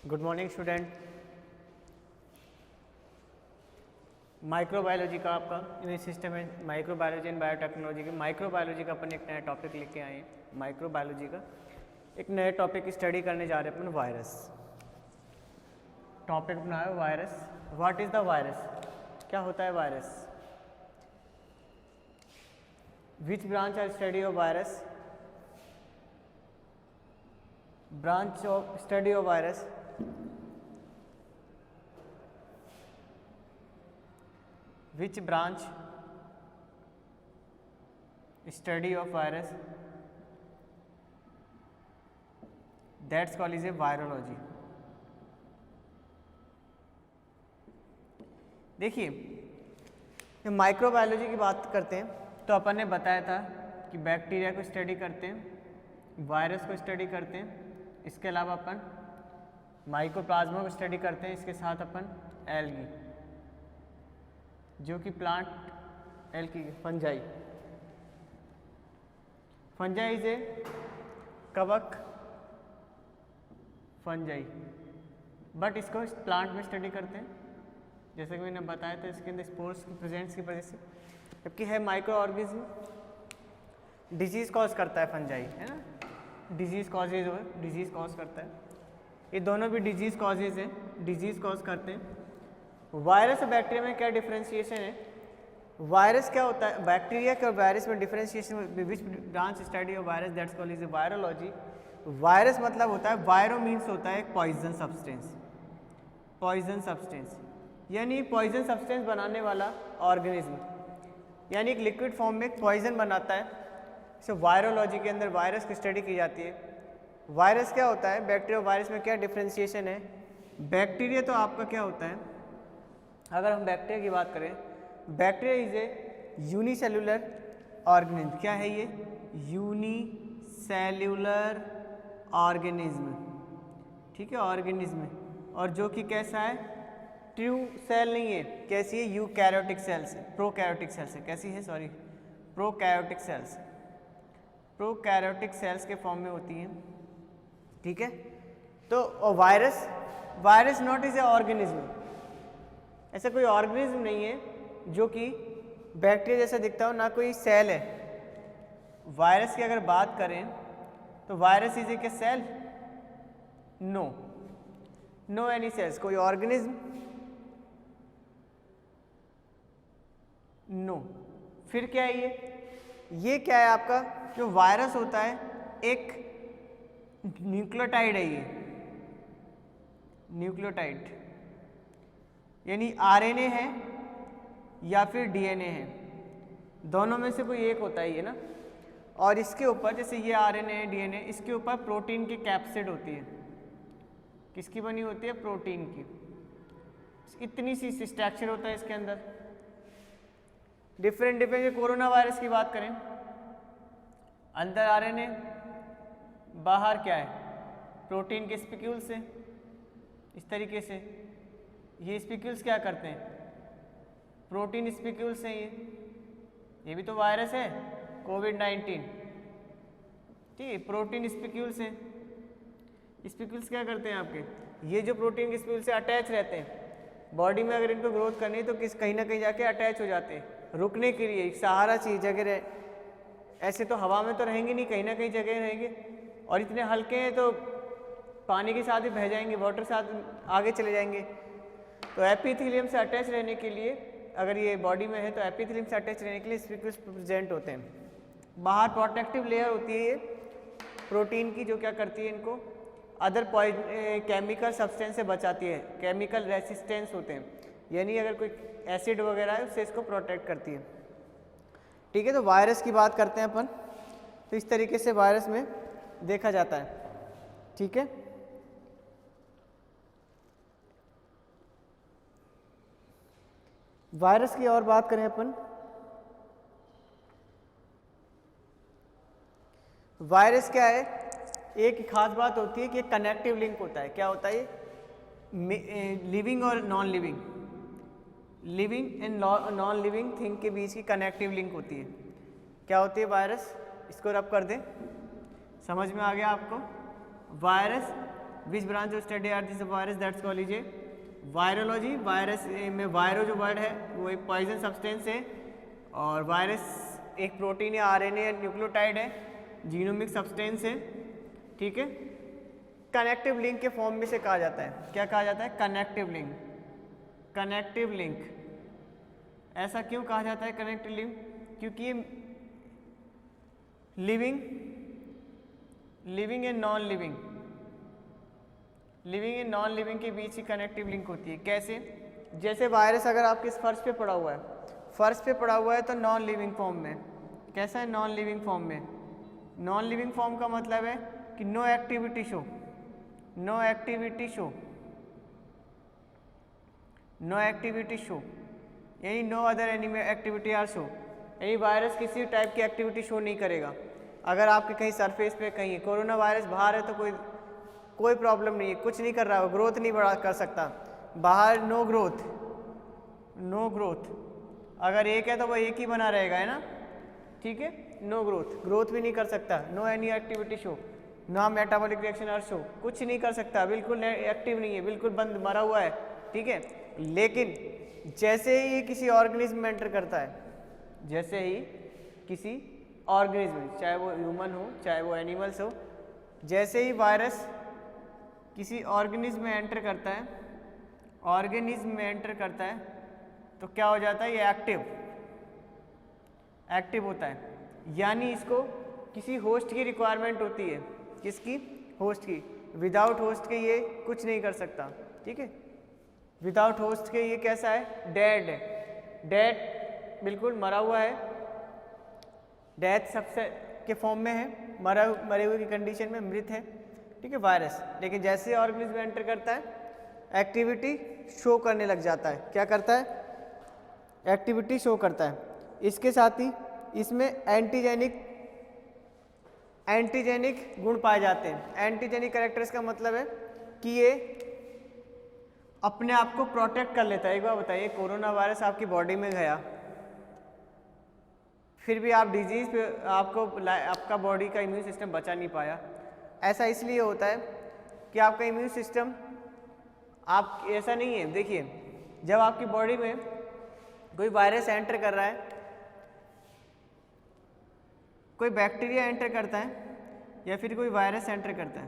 Good morning student. Microbiology का आपका immune system है, माइक्रोबायोलॉजी एंड बायोटेक्नोलॉजी के माइक्रोबायोलॉजी का अपन एक नया टॉपिक लेके आए हैं। माइक्रोबायोलॉजी का एक नया टॉपिक स्टडी करने जा रहे हैं अपन, वायरस। टॉपिक अपना है virus. What is the virus? क्या होता है virus? Which branch of study of virus? Branch of study of virus which branch study of virus? That's called is a virology। देखिए माइक्रोबायोलॉजी की बात करते हैं तो अपन ने बताया था कि बैक्टीरिया को स्टडी करते हैं, वायरस को स्टडी करते हैं, इसके अलावा अपन माइकोप्लाज्मा को स्टडी करते हैं, इसके साथ अपन एल्गी जो कि plant algae fungi. Fungi is a कवक फंजाई, बट इसको प्लांट में स्टडी करते हैं जैसे कि मैंने बताया था, इसके अंदर स्पोर्स की प्रेजेंस की वजह से। जबकि है माइक्रो ऑर्गेनिज्म, डिजीज कॉज करता है फंजाई, है ना, डिजीज कॉजेज हो, डिजीज कॉज करता है। ये दोनों भी डिजीज कॉजेज हैं, डिजीज कॉज करते हैं। वायरस और बैक्टीरिया में क्या डिफरेंशिएशन है? वायरस क्या होता है? बैक्टीरिया के और वायरस में differentiation, which branch study of virus, that's called is virology. Virus मतलब होता है, वायरो मीन्स होता है एक पॉइजन सब्सटेंस, पॉइजन सब्सटेंस यानी पॉइजन सब्सटेंस बनाने वाला ऑर्गेनिज्म, यानी एक लिक्विड फॉर्म में पॉइजन बनाता है। इसे वायरोलॉजी के अंदर वायरस की स्टडी की जाती है। वायरस क्या होता है? बैक्टीरिया और वायरस में क्या डिफरेंशिएशन है? बैक्टीरिया तो आपका क्या होता है, अगर हम बैक्टीरिया की बात करें, bacteria is a unicellular organism. क्या है ये? यूनिसेल्युलर ऑर्गेनिज्म, ठीक है, ऑर्गेनिज्म। और जो कि कैसा है? ट्रू सेल नहीं है। कैसी है? यूकैरियोटिक सेल्स है, प्रोकैरियोटिक सेल्स है। कैसी है? Sorry, prokaryotic cells, prokaryotic cells के फॉर्म में होती हैं, ठीक है। तो virus, virus not is a organism, ऐसा कोई ऑर्गेनिज्म नहीं है जो कि बैक्टीरिया जैसा दिखता हो, ना कोई सेल है। वायरस की अगर बात करें तो virus is a cell? No, no any cells. कोई ऑर्गेनिज्म? नो। फिर क्या है ये क्या है आपका? जो वायरस होता है एक न्यूक्लियोटाइड है, ये न्यूक्लियोटाइड यानी आरएनए है या फिर डीएनए है, दोनों में से कोई एक होता है ये ना। और इसके ऊपर, जैसे ये आरएनए है, डीएनए, इसके ऊपर प्रोटीन की कैप्सिड होती है। किसकी बनी होती है? प्रोटीन की। इतनी सी स्ट्रक्चर होता है इसके अंदर। Different different. कोरोना वायरस की बात करें, अंदर आरएनए, बाहर क्या है? प्रोटीन के स्पिक्यूल्स है, इस तरीके से। ये स्पिक्यूल्स क्या करते हैं? प्रोटीन स्पिक्यूल्स हैं ये भी तो वायरस है, कोविड-19, ठीक है, प्रोटीन स्पिक्यूल्स हैं। स्पिक्यूल्स क्या करते हैं आपके? ये जो प्रोटीन के स्पिक्यूल्स से अटैच रहते हैं बॉडी में, अगर इनको ग्रोथ करनी है तो कहीं ना कहीं जाके अटैच हो जाते हैं, रुकने के लिए सहारा चाहिए, जगह रहे। ऐसे तो हवा में तो रहेंगे नहीं, कहीं ना कहीं जगह रहेंगे, और इतने हल्के हैं तो पानी के साथ ही बह जाएंगे, वाटर के साथ आगे चले जाएंगे। तो एपिथेलियम से अटैच रहने के लिए, अगर ये बॉडी में है तो एपिथेलियम से अटैच रहने के लिए स्पिक्यूल्स प्रेजेंट होते हैं। बाहर प्रोटेक्टिव लेयर होती है ये प्रोटीन की, जो क्या करती है, इनको अदर केमिकल सब्सटेंस से बचाती है। केमिकल रेसिस्टेंस होते हैं, यानी अगर कोई एसिड वगैरह है उससे इसको प्रोटेक्ट करती है, ठीक है। तो वायरस की बात करते हैं अपन, तो इस तरीके से वायरस में देखा जाता है, ठीक है। वायरस की और बात करें अपन, वायरस क्या है? एक खास बात होती है कि कनेक्टिव लिंक होता है। क्या होता है? लिविंग और non living, living and non living thing के बीच की कनेक्टिव लिंक होती है। क्या होती है वायरस? इसको रब कर दें, समझ में आ गया आपको? Virus which branch of study are this virus, that's called is a virology. Virus में वायरो जो वर्ड है वो एक पॉइजन सब्सटेंस है, और वायरस एक प्रोटीन या आरएनए या न्यूक्लियोटाइड है, जीनोमिक सब्सटेंस है, ठीक है। कनेक्टिव लिंक के फॉर्म में से कहा जाता है, क्या कहा जाता है? Connective link. कनेक्टिव लिंक ऐसा क्यों कहा जाता है कनेक्टिव लिंक? क्योंकि ये living and non living, living and non living के बीच की कनेक्टिव लिंक होती है। कैसे? जैसे वायरस अगर आपके इस फर्श पे पड़ा हुआ है, फर्श पे पड़ा हुआ है तो नॉन लिविंग फॉर्म में। कैसा है? नॉन लिविंग फॉर्म में। नॉन लिविंग फॉर्म का मतलब है कि no activity show, no activity show, no activity show, यानी no other any activity are show, यानी वायरस किसी टाइप की एक्टिविटी शो नहीं करेगा। अगर आपके कहीं सरफेस पे कहीं कोरोना वायरस बाहर है तो कोई प्रॉब्लम नहीं है, कुछ नहीं कर रहा है, ग्रोथ नहीं बढ़ा कर सकता बाहर, नो ग्रोथ, नो ग्रोथ। अगर एक है तो वो एक ही बना रहेगा, है ना, ठीक है। नो ग्रोथ, ग्रोथ भी नहीं कर सकता। नो एनी एक्टिविटी शो, ना मेटाबॉलिक रिएक्शन आर शो, कुछ नहीं कर सकता, बिल्कुल एक्टिव नहीं है, बिल्कुल बंद मरा हुआ है, ठीक है। लेकिन जैसे ही ये किसी ऑर्गेनिज्म में एंटर करता है, जैसे ही किसी ऑर्गेनिज्म, चाहे वो ह्यूमन हो चाहे वो एनिमल्स हो, जैसे ही वायरस किसी ऑर्गेनिज्म में एंटर करता है, ऑर्गेनिज्म में एंटर करता है तो क्या हो जाता है? ये एक्टिव होता है। यानी इसको किसी होस्ट की रिक्वायरमेंट होती है। किसकी? होस्ट की। विदाउट होस्ट के ये कुछ नहीं कर सकता, ठीक है। विदाउट होस्ट के ये कैसा है? डेड है, डेड, बिल्कुल मरा हुआ है, डेथ सबसे के फॉर्म में है, मरे हुए की कंडीशन में, मृत है, ठीक है, वायरस। लेकिन जैसे ऑर्गेनिज्म में एंटर करता है एक्टिविटी शो करने लग जाता है। क्या करता है? एक्टिविटी शो करता है। इसके साथ ही इसमें एंटीजेनिक गुण पाए जाते हैं। एंटीजेनिक कैरेक्टर्स का मतलब है कि ये अपने आप को प्रोटेक्ट कर लेता है। एक बार बताइए, कोरोना वायरस आपकी बॉडी में गया, फिर भी आप डिजीज पे आपका बॉडी का इम्यून सिस्टम बचा नहीं पाया। ऐसा इसलिए होता है कि आपका इम्यून सिस्टम, आप ऐसा नहीं है, देखिए जब आपकी बॉडी में कोई वायरस एंटर कर रहा है, कोई बैक्टीरिया एंटर करता है या फिर कोई वायरस एंटर करता है,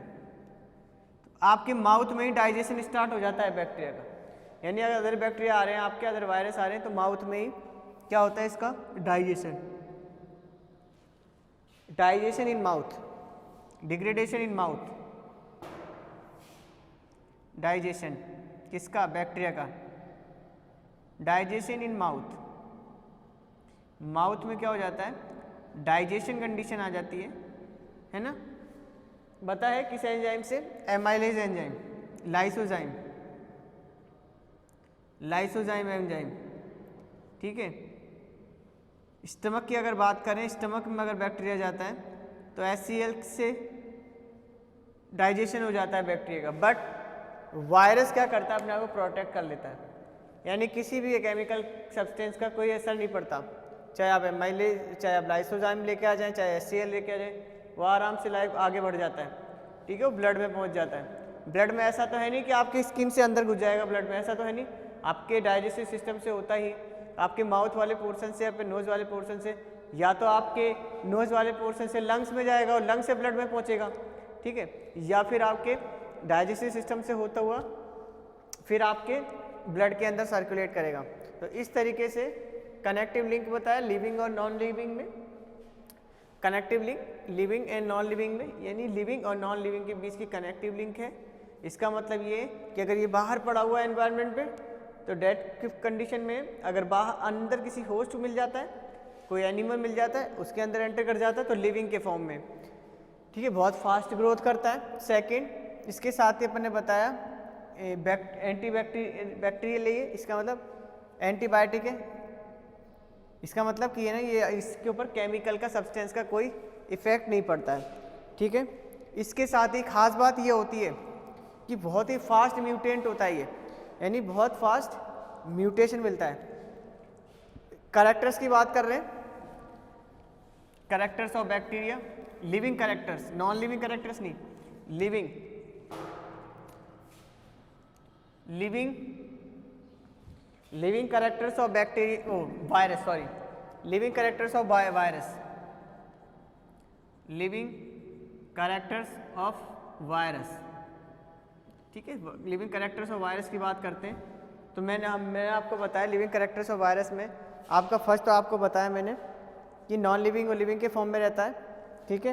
तो आपके माउथ में ही डाइजेशन स्टार्ट हो जाता है बैक्टीरिया का। यानी अगर अदर बैक्टीरिया आ रहे हैं आपके, अदर वायरस आ रहे हैं, तो माउथ में ही क्या होता है? इसका digestion, digestion in mouth, degradation in mouth, digestion किसका? बैक्टीरिया का। डाइजेशन इन माउथ, माउथ में क्या हो जाता है? डाइजेशन कंडीशन आ जाती है ना। बता है किस एंजाइम से? Amylase enzyme, lysozyme, lysozyme enzyme, ठीक है। स्टमक की अगर बात करें, स्टमक में अगर बैक्टीरिया जाता है तो HCl से डाइजेशन हो जाता है बैक्टीरिया का। बट वायरस क्या करता है? अपने आप को प्रोटेक्ट कर लेता है, यानी किसी भी केमिकल सब्सटेंस का कोई असर नहीं पड़ता। चाहे आप एमाइलेज, चाहे आप लाइसोजाइम लेके आ जाएं, चाहे HCl लेके आ जाएं, वो आराम से लाइफ आगे बढ़ जाता है, ठीक है। वो ब्लड में पहुंच जाता है। ब्लड में ऐसा तो है नहीं कि आपकी स्किन से अंदर घुस जाएगा, ब्लड में ऐसा तो है नहीं, आपके डाइजेस्टिव सिस्टम से होता ही, आपके माउथ वाले पोर्शन से, आपके नोज़ वाले पोर्शन से, या तो आपके नोज़ वाले पोर्शन से लंग्स में जाएगा और लंग्स से ब्लड में पहुँचेगा, ठीक है, या फिर आपके डाइजेस्टिव सिस्टम से होता हुआ फिर आपके ब्लड के अंदर सर्कुलेट करेगा। तो इस तरीके से कनेक्टिव लिंक बताया लिविंग और नॉन लिविंग में। Connective link living and non living में, यानी लिविंग और नॉन लिविंग के बीच की कनेक्टिव लिंक है। इसका मतलब ये कि अगर ये बाहर पड़ा हुआ है एनवायरनमेंट पे तो डेड की कंडीशन में, अगर बाहर अंदर किसी होस्ट मिल जाता है, कोई एनिमल मिल जाता है, उसके अंदर एंटर कर जाता है तो लिविंग के फॉर्म में, ठीक है, बहुत फास्ट ग्रोथ करता है। सेकेंड, इसके साथ ही अपन ने बताया बैक्टीरियल लिए, इसका मतलब एंटीबायोटिक है। इसका मतलब कि है ना, ये इसके ऊपर केमिकल का सब्सटेंस का कोई इफेक्ट नहीं पड़ता है, ठीक है। इसके साथ ही खास बात ये होती है कि बहुत ही फास्ट म्यूटेंट होता है ये, यानी बहुत फास्ट म्यूटेशन मिलता है। कैरेक्टर्स की बात कर रहे हैं, characters of bacteria, living characters, non living characters नहीं, living living characters of bacteria virus, sorry, living characters of virus, living characters of virus, ठीक है। लिविंग कैरेक्टर्स ऑफ वायरस की बात करते हैं तो मैंने आपको बताया लिविंग कैरेक्टर्स ऑफ वायरस में आपका फर्स्ट तो आपको बताया मैंने कि नॉन लिविंग और लिविंग के फॉर्म में रहता है, ठीक है।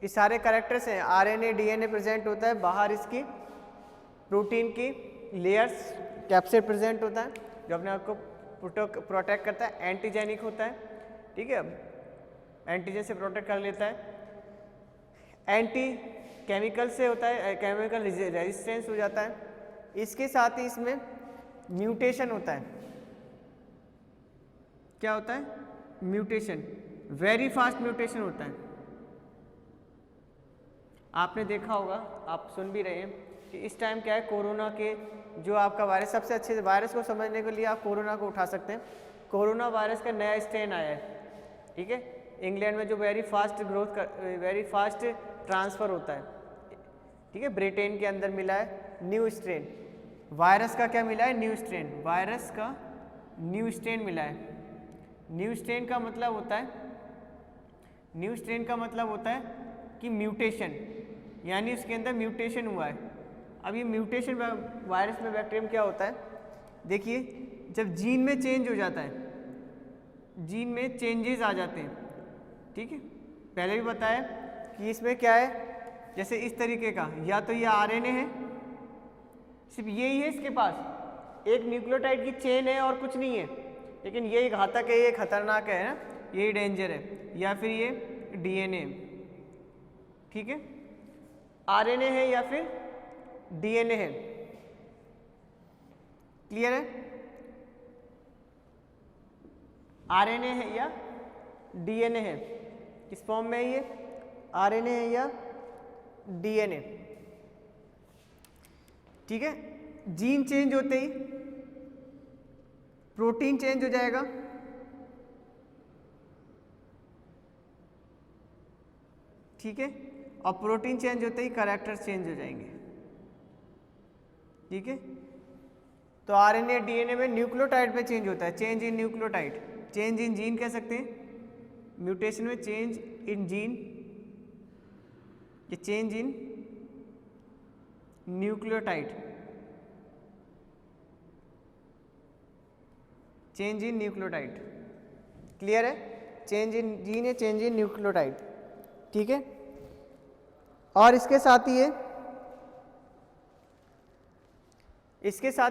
ये सारे कैरेक्टर्स हैं, आरएनए डीएनए प्रेजेंट होता है, बाहर इसकी प्रोटीन की लेयर्स कैप्सिड प्रेजेंट होता है जो अपने आप को प्रोटेक्ट करता है, एंटीजेनिक होता है, ठीक है, एंटीजन से प्रोटेक्ट कर लेता है, एंटी केमिकल से होता है, केमिकल रेजिस्टेंस हो जाता है। इसके साथ ही इसमें म्यूटेशन होता है, क्या होता है, म्यूटेशन, वेरी फास्ट म्यूटेशन होता है। आपने देखा होगा, आप सुन भी रहे हैं कि इस टाइम क्या है, कोरोना के जो आपका वायरस, सबसे अच्छे से वायरस को समझने के लिए आप कोरोना को उठा सकते हैं। कोरोना वायरस का नया स्ट्रेन आया है, ठीक है, इंग्लैंड में जो वेरी फास्ट ग्रोथ कर, वेरी फास्ट ट्रांसफ़र होता है, ठीक है, ब्रिटेन के अंदर मिला है न्यू स्ट्रेन। वायरस का क्या मिला है, न्यू स्ट्रेन, वायरस का न्यू स्ट्रेन मिला है। न्यू स्ट्रेन का मतलब होता है, न्यू स्ट्रेन का मतलब होता है कि म्यूटेशन, यानी उसके अंदर म्यूटेशन हुआ है। अब ये म्यूटेशन वायरस में, बैक्टीरिया क्या होता है, देखिए जब जीन में चेंज हो जाता है, जीन में चेंजेस आ जाते हैं, ठीक है, पहले भी बताया कि इसमें क्या है, जैसे इस तरीके का, या तो ये आरएनए है, सिर्फ यही है इसके पास, एक न्यूक्लियोटाइड की चेन है और कुछ नहीं है, लेकिन यही घातक है, ये खतरनाक है ना, यही डेंजर है, या फिर ये डीएनए, ठीक है, आरएनए है या फिर डीएनए है, क्लियर है, आरएनए है या डीएनए है, किस फॉर्म में है ये, आरएनए है या डीएनए, ठीक है। जीन चेंज होते ही प्रोटीन चेंज हो जाएगा, ठीक है, और प्रोटीन चेंज होते ही कैरेक्टर्स चेंज हो जाएंगे, ठीक है। तो आरएनए डीएनए में न्यूक्लियोटाइड में चेंज होता है, change in nucleotide, change in gene कह सकते हैं, म्यूटेशन में चेंज इन जीन, ये change in nucleotide, change in nucleotide, clear है, चेंज इन जीन है, चेंज इन न्यूक्लियोटाइड, ठीक है। और इसके साथ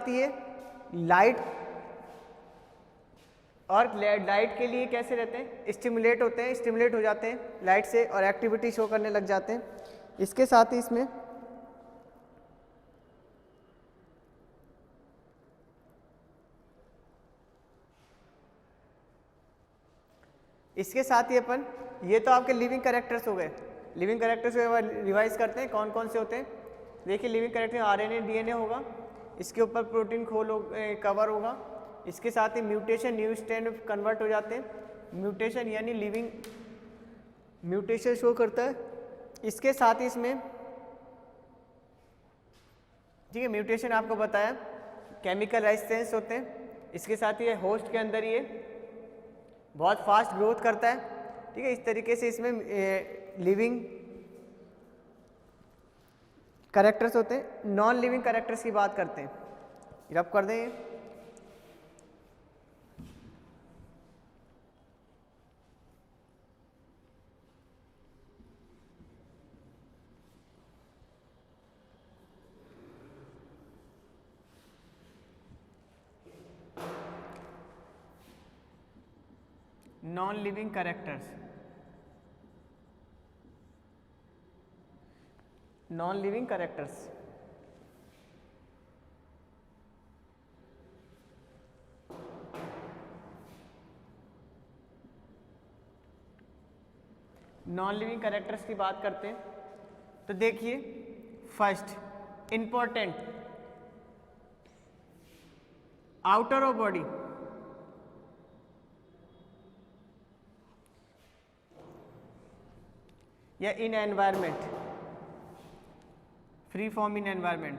ही ये लाइट, और लाइट के लिए कैसे रहते हैं, स्टिमुलेट होते हैं, स्टिमुलेट हो जाते हैं लाइट से और एक्टिविटी शो करने लग जाते हैं। इसके साथ ही इसके साथ ही अपन, ये तो आपके लिविंग कैरेक्टर्स हो गए, लिविंग कैरेक्टर्स को रिवाइज करते हैं कौन कौन से होते हैं। देखिए लिविंग कैरेक्टर आरएनए डीएनए होगा, इसके ऊपर प्रोटीन कवर होगा, इसके साथ ही म्यूटेशन न्यू स्ट्रेन कन्वर्ट हो जाते हैं, म्यूटेशन यानी लिविंग म्यूटेशन शो करता है। इसके साथ ही इसमें, ठीक है, म्यूटेशन आपको बताया, केमिकल रेजिस्टेंस होते हैं, इसके साथ ही होस्ट के अंदर ये बहुत फास्ट ग्रोथ करता है, ठीक है। इस तरीके से इसमें लिविंग कैरेक्टर्स होते हैं। नॉन लिविंग कैरेक्टर्स की बात करते हैं, रब कर दें, non living characters, non living characters, non living characters की बात करते हैं तो देखिए, first important, outer of body, या in environment, free form in environment,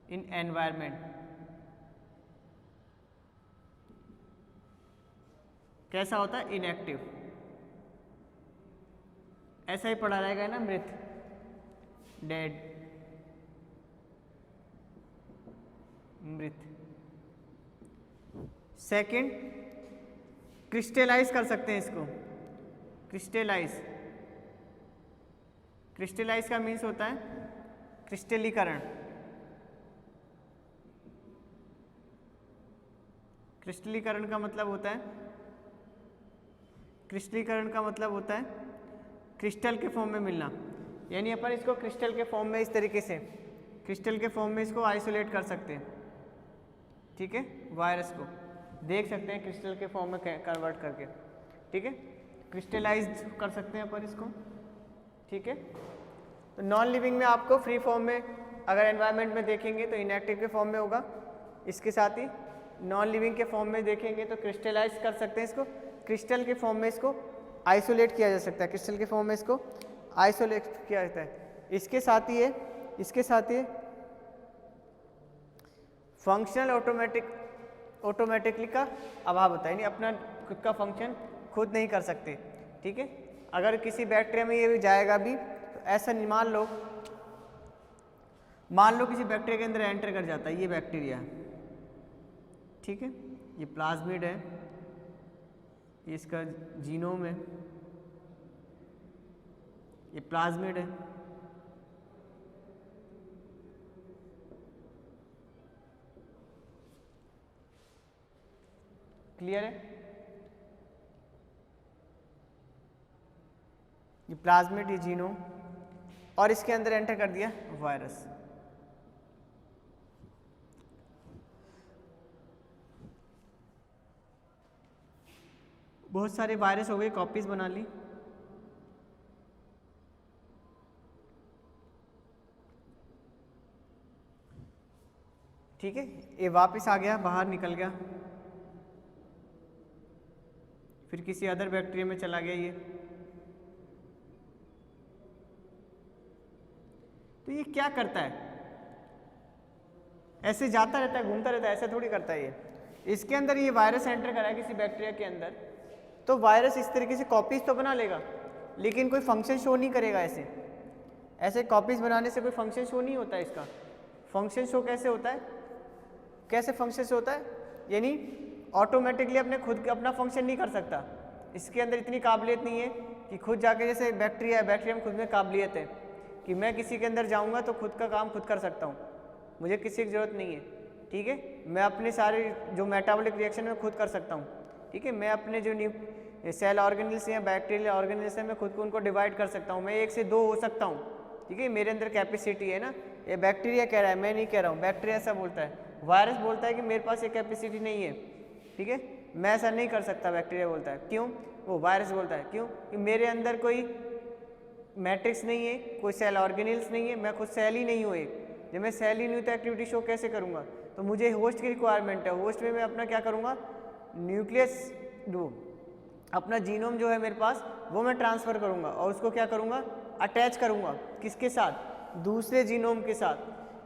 in environment. कैसा होता है? इनएक्टिव। ऐसा ही पढ़ा रहेगा ना, मृत, डेड, मृत। सेकंड, क्रिस्टलाइज कर सकते हैं इसको, क्रिस्टलाइज। क्रिस्टलाइज का मीन्स होता है क्रिस्टलीकरण। क्रिस्टलीकरण का मतलब होता है, क्रिस्टलीकरण का मतलब होता है क्रिस्टल के फॉर्म में मिलना। यानी अपन इसको क्रिस्टल के फॉर्म में इस तरीके से, क्रिस्टल के फॉर्म में इसको आइसोलेट कर सकते हैं। ठीक है, वायरस को देख सकते हैं क्रिस्टल के फॉर्म में कन्वर्ट करके। ठीक है, क्रिस्टलाइज कर सकते हैं अपन इसको। ठीक है, तो नॉन लिविंग में आपको फ्री फॉर्म में अगर एनवायरनमेंट में देखेंगे तो इनएक्टिव के फॉर्म में होगा। इसके साथ ही नॉन लिविंग के फॉर्म में देखेंगे तो क्रिस्टलाइज कर सकते हैं इसको, क्रिस्टल के फॉर्म में इसको आइसोलेट किया जा सकता है, क्रिस्टल के फॉर्म में इसको आइसोलेट किया जाता है। इसके साथ ही फंक्शनल ऑटोमेटिकली का अभाव होता है, यानी अपना खुद का फंक्शन खुद नहीं कर सकते। ठीक है, अगर किसी बैक्टीरिया में ये भी जाएगा भी तो ऐसा नहीं, मान लो किसी बैक्टीरिया के अंदर एंटर कर जाता है ये बैक्टीरिया। ठीक है, ये प्लाज्मिड है, ये इसका जीनोम है, ये प्लाज्मिड है। क्लियर है? ये प्लाज्मिड, ये जीनोम, और इसके अंदर एंटर कर दिया वायरस। बहुत सारे वायरस हो गए, कॉपीज बना ली। ठीक है, ये वापस आ गया, बाहर निकल गया, फिर किसी अदर बैक्टीरिया में चला गया ये। तो ये क्या करता है? ऐसे जाता रहता है, घूमता रहता है, ऐसा थोड़ी करता है ये। इसके अंदर ये वायरस एंटर करा है किसी बैक्टीरिया के अंदर, तो वायरस इस तरीके से कॉपीज तो बना लेगा लेकिन कोई फंक्शन शो नहीं करेगा। ऐसे कॉपीज बनाने से कोई फंक्शन शो नहीं होता है। इसका फंक्शन शो कैसे होता है? कैसे फंक्शन शो होता है? यानी ऑटोमेटिकली अपने खुद का अपना फंक्शन नहीं कर सकता। इसके अंदर इतनी काबिलियत नहीं है कि खुद जाके, जैसे बैक्टीरिया है, बैक्टीरिया में खुद में काबिलियत है कि मैं किसी के अंदर जाऊंगा तो खुद का काम खुद कर सकता हूँ, मुझे किसी की ज़रूरत नहीं है। ठीक है, मैं अपने सारे जो मेटाबॉलिक रिएक्शन में खुद कर सकता हूँ। ठीक है, मैं अपने जो सेल ऑर्गेनल्स या बैक्टीरियल ऑर्गेनल्स हैं, मैं खुद को उनको डिवाइड कर सकता हूँ, मैं 1 से 2 हो सकता हूँ। ठीक है, मेरे अंदर कैपेसिटी है ना। ये बैक्टीरिया कह रहा है, मैं नहीं कह रहा हूँ, बैक्टीरिया ऐसा बोलता है। वायरस बोलता है कि मेरे पास ये कैपेसिटी नहीं है। ठीक है, मैं ऐसा नहीं कर सकता, बैक्टीरिया बोलता है। क्यों? वो वायरस बोलता है क्यों? कि मेरे अंदर कोई मैट्रिक्स नहीं है, कोई सेल ऑर्गेनल्स नहीं है, मैं खुद सेल ही नहीं हूँ एक। जब मैं सेल ही नहीं हूँ तो एक्टिविटी शो कैसे करूँगा? तो मुझे होस्ट की रिक्वायरमेंट है। होस्ट में मैं अपना क्या करूँगा? न्यूक्लियस दो, अपना जीनोम जो है मेरे पास वो मैं ट्रांसफ़र करूँगा और उसको क्या करूँगा? अटैच करूँगा। किसके साथ? दूसरे जीनोम के साथ।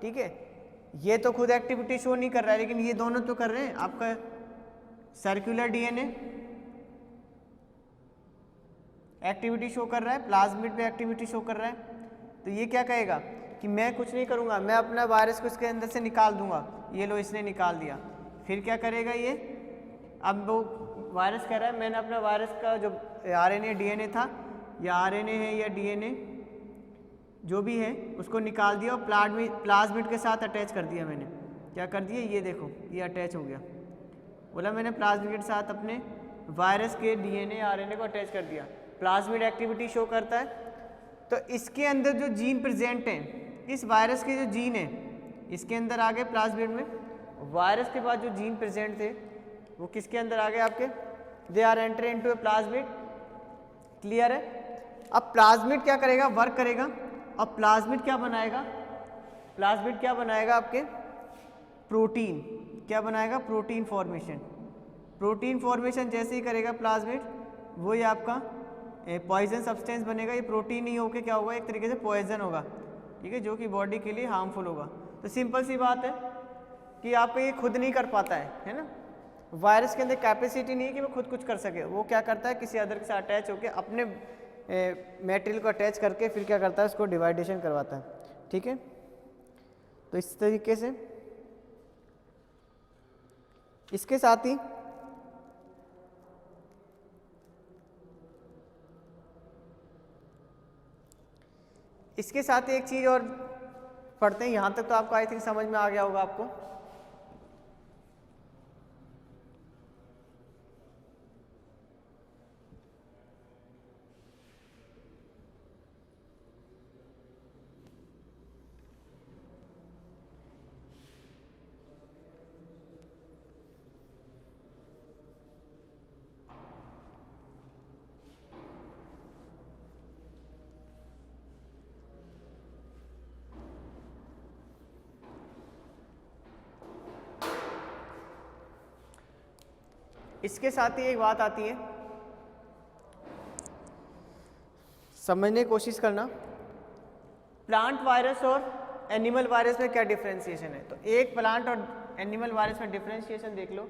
ठीक है, ये तो खुद एक्टिविटी शो नहीं कर रहा है लेकिन ये दोनों तो कर रहे हैं। आपका सर्कुलर डीएनए एक्टिविटी शो कर रहा है, प्लाज्मिड पे एक्टिविटी शो कर रहा है। तो ये क्या कहेगा कि मैं कुछ नहीं करूँगा, मैं अपना वायरस को इसके अंदर से निकाल दूंगा। ये लो, इसने निकाल दिया। फिर क्या करेगा ये? अब वो वायरस कह रहा है मैंने अपना वायरस का जो आरएनए डीएनए था, या आरएनए है या डीएनए जो भी है, उसको निकाल दिया और प्लाज्मिड के साथ अटैच कर दिया। मैंने क्या कर दिया? ये देखो, ये अटैच हो गया। बोला मैंने प्लाज्मिड के साथ अपने वायरस के डीएनए आरएनए को अटैच कर दिया। प्लाज्मिड एक्टिविटी शो करता है। तो इसके अंदर जो जीन प्रेजेंट हैं, इस वायरस के जो जीन है इसके अंदर आ गए प्लाज्मिड में। वायरस के बाद जो जीन प्रेजेंट थे वो किसके अंदर आ गए आपके? They are enter into a plasmid. Clear है? अब प्लाज्मिड क्या करेगा? वर्क करेगा। अब प्लाज्मिड क्या बनाएगा? प्लाज्मिड क्या बनाएगा आपके? प्रोटीन। क्या बनाएगा? Protein formation. प्रोटीन फॉर्मेशन जैसे ही करेगा प्लाज्मिड, वो ये आपका पॉइजन सब्सटेंस बनेगा। ये प्रोटीन नहीं होकर क्या होगा? एक तरीके से पॉइजन होगा। ठीक है, जो कि बॉडी के लिए हार्मफुल होगा। तो सिंपल सी बात है कि आपको ये खुद नहीं कर पाता है ना। वायरस के अंदर कैपेसिटी नहीं है कि वो खुद कुछ कर सके, वो क्या करता है किसी अदर के साथ अटैच होकर अपने मटेरियल को अटैच करके फिर क्या करता है उसको डिवाइडेशन करवाता है, ठीक है। तो इस तरीके से इसके साथ ही एक चीज़ और पढ़ते हैं, यहाँ तक तो आपको आई थिंक समझ में आ गया होगा आपको। इसके साथ ही एक बात आती है, समझने की कोशिश करना, प्लांट वायरस और एनिमल वायरस में क्या डिफरेंशिएशन है। तो एक प्लांट और एनिमल वायरस में डिफरेंशिएशन देख लो।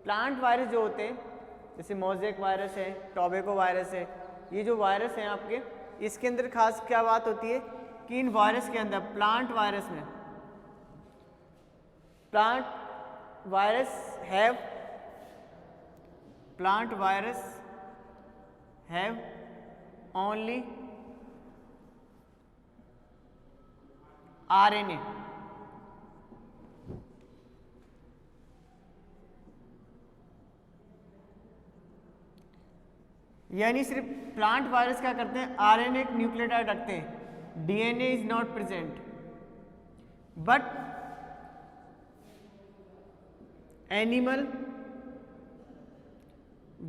प्लांट वायरस जो होते हैं जैसे मोज़ेक वायरस है, टोबैको वायरस है, ये जो वायरस हैं आपके, इसके अंदर खास क्या बात होती है कि इन वायरस के अंदर प्लांट वायरस में plant virus have only RNA, यानी सिर्फ प्लांट वायरस क्या करते हैं, आरएनए न्यूक्लियोटाइड रखते हैं, DNA is not present. But animal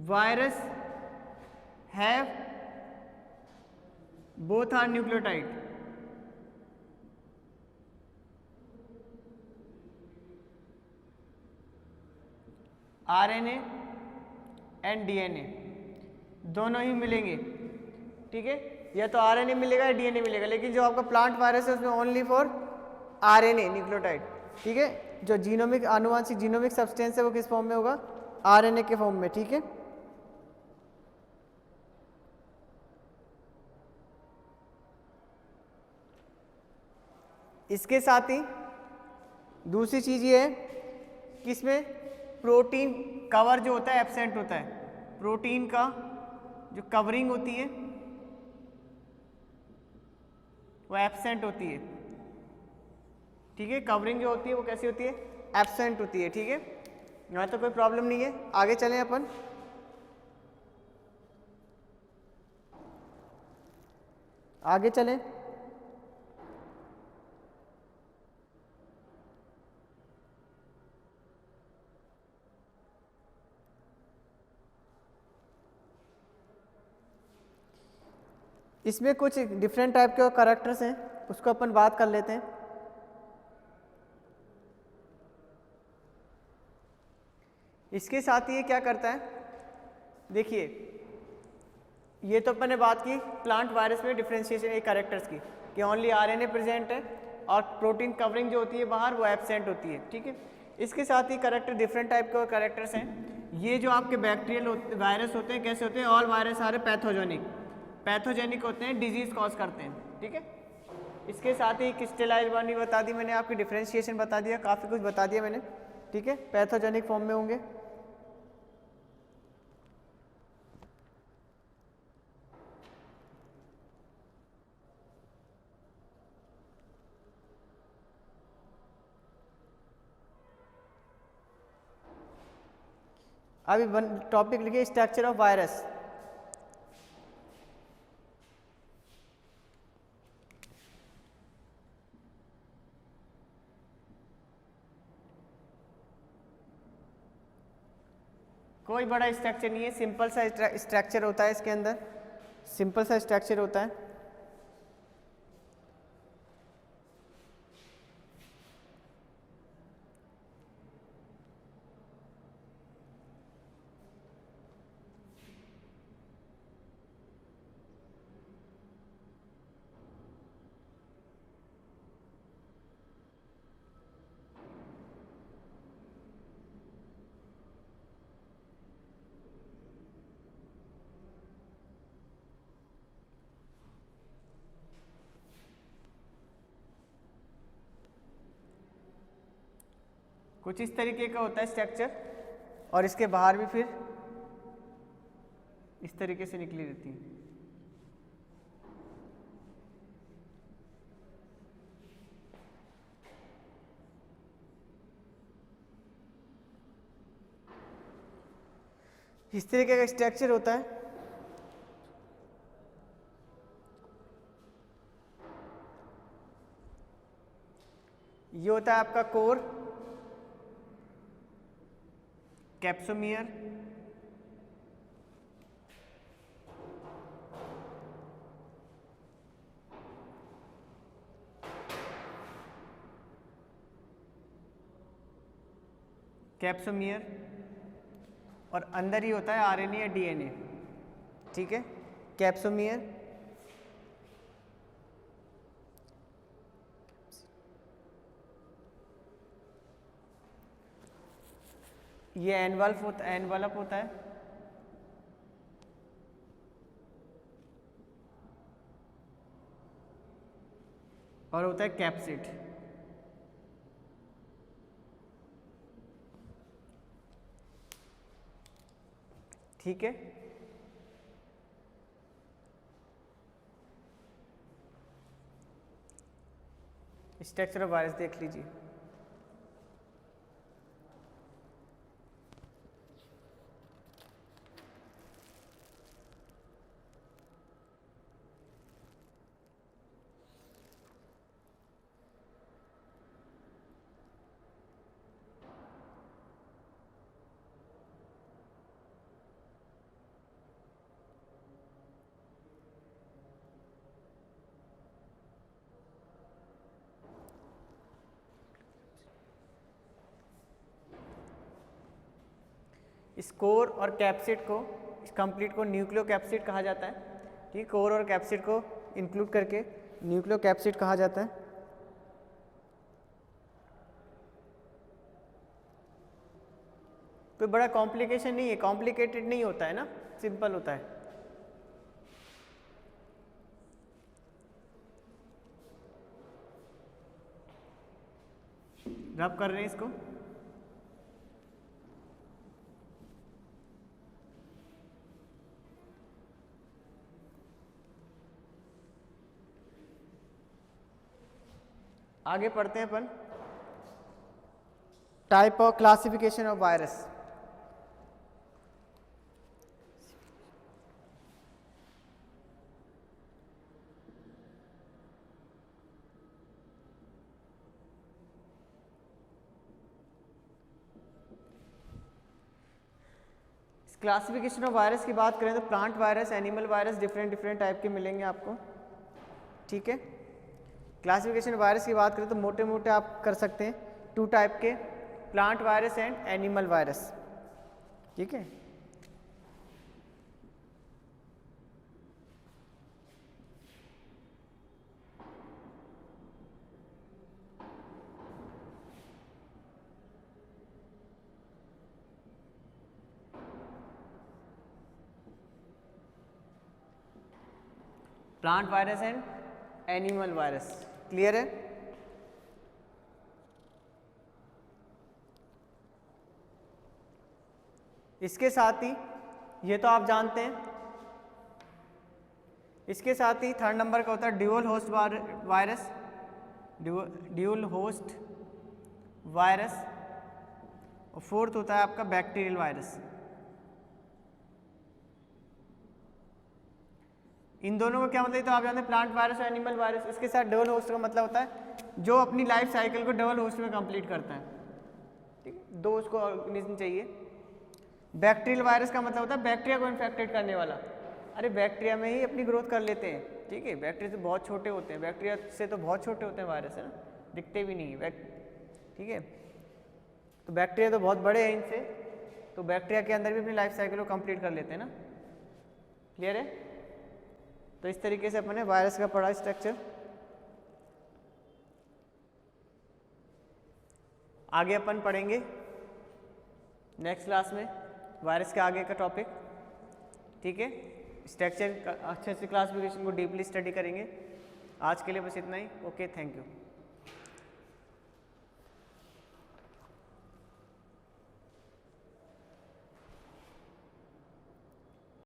virus have both are nucleotide. RNA and DNA दोनों ही मिलेंगे, ठीक है, या तो आरएनए मिलेगा या डीएनए मिलेगा, लेकिन जो आपका प्लांट वायरस है उसमें ओनली फॉर आरएनए न्यूक्लियोटाइड, ठीक है। जो जीनोमिक आनुवांशिक जीनोमिक सब्सटेंस है वो किस फॉर्म में होगा, आरएनए के फॉर्म में, ठीक है। इसके साथ ही दूसरी चीज ये है कि इसमें प्रोटीन कवर जो होता है एब्सेंट होता है, प्रोटीन का जो कवरिंग होती है वो एब्सेंट होती है, ठीक है। कवरिंग जो होती है वो कैसी होती है, एब्सेंट होती है, ठीक है। यहाँ तो कोई प्रॉब्लम नहीं है, आगे चलें अपन। आगे चलें। इसमें कुछ डिफरेंट टाइप के कैरेक्टर्स हैं, उसको अपन बात कर लेते हैं। इसके साथ ही ये क्या करता है, देखिए ये तो अपन ने बात की प्लांट वायरस में डिफरेंशिएशन एक कैरेक्टर्स की कि ओनली आरएनए प्रेजेंट है और प्रोटीन कवरिंग जो होती है बाहर वो एब्सेंट होती है, ठीक है। इसके साथ ही कैरेक्टर डिफरेंट टाइप के कैरेक्टर्स हैं। ये जो आपके बैक्टीरियल वायरस होते हैं कैसे होते हैं, ऑल वायरस सारे पैथोजेनिक होते हैं, डिजीज कॉज करते हैं, ठीक है। इसके साथ ही क्रिस्टलाइज्ड वाली बता दी मैंने, आपकी डिफरेंशिएशन बता दिया, काफ़ी कुछ बता दिया मैंने, ठीक है। पैथोजेनिक फॉर्म में होंगे। अभी टॉपिक लिखिए स्ट्रक्चर ऑफ वायरस। कोई बड़ा स्ट्रक्चर नहीं है, सिंपल सा स्ट्रक्चर होता है, इसके अंदर सिंपल सा स्ट्रक्चर होता है। कुछ इस तरीके का होता है स्ट्रक्चर, और इसके बाहर भी फिर इस तरीके से निकली रहती है। इस तरीके का स्ट्रक्चर होता है। ये होता है आपका कोर, कैप्सोमियर, कैप्सोमियर, और अंदर ही होता है आरएनए या डीएनए। ठीक है, कैप्सोमियर, ये एनवलप होता है, और होता है कैप्सिड। ठीक है, स्ट्रक्चर ऑफ वायरस देख लीजिए। इस कोर और कैप्सिड को, इस कंप्लीट को न्यूक्लियो कैप्सिड कहा जाता है। ठीक, कोर और कैप्सिड को इंक्लूड करके न्यूक्लियो कैप्सिड कहा जाता है। कोई बड़ा कॉम्प्लिकेशन नहीं है, कॉम्प्लिकेटेड नहीं होता है ना, सिंपल होता है। रब कर रहे हैं इसको। आगे पढ़ते हैं अपन type of classification of virus. Classification of virus की बात करें तो plant virus, animal virus, different type के मिलेंगे आपको। ठीक है, क्लासिफिकेशन वायरस की बात करें तो मोटे मोटे आप कर सकते हैं 2 टाइप के, plant virus and animal virus. ठीक है, plant virus and animal virus. Clear है? इसके साथ ही ये तो आप जानते हैं, इसके साथ ही 3rd नंबर का होता है dual host virus, dual host virus, और 4th होता है आपका बैक्टीरियल वायरस। इन दोनों का क्या मतलब, तो आप जानते हैं प्लांट वायरस और एनिमल वायरस। इसके साथ डबल होस्ट का मतलब होता है जो अपनी लाइफ साइकिल को डबल होस्ट में कंप्लीट करता है। ठीक है, 2 उसको ऑर्गेनिज्म चाहिए। बैक्टीरियल वायरस का मतलब होता है बैक्टीरिया को इन्फेक्टेड करने वाला। अरे बैक्टीरिया में ही अपनी ग्रोथ कर लेते हैं। ठीक है, बैक्टीरिया से बहुत छोटे होते हैं, बैक्टीरिया से तो बहुत छोटे होते हैं वायरस, है ना, दिखते भी नहीं है। ठीक है, तो बैक्टीरिया तो बहुत बड़े हैं इनसे, तो बैक्टीरिया के अंदर भी अपनी लाइफ साइकिल को कंप्लीट कर लेते हैं ना। क्लियर है? तो इस तरीके से अपने वायरस का पढ़ा स्ट्रक्चर। आगे अपन पढ़ेंगे नेक्स्ट क्लास में वायरस के आगे का टॉपिक। ठीक है, स्ट्रक्चर अच्छे से क्लासिफिकेशन को डीपली स्टडी करेंगे। आज के लिए बस इतना ही। Okay, thank you.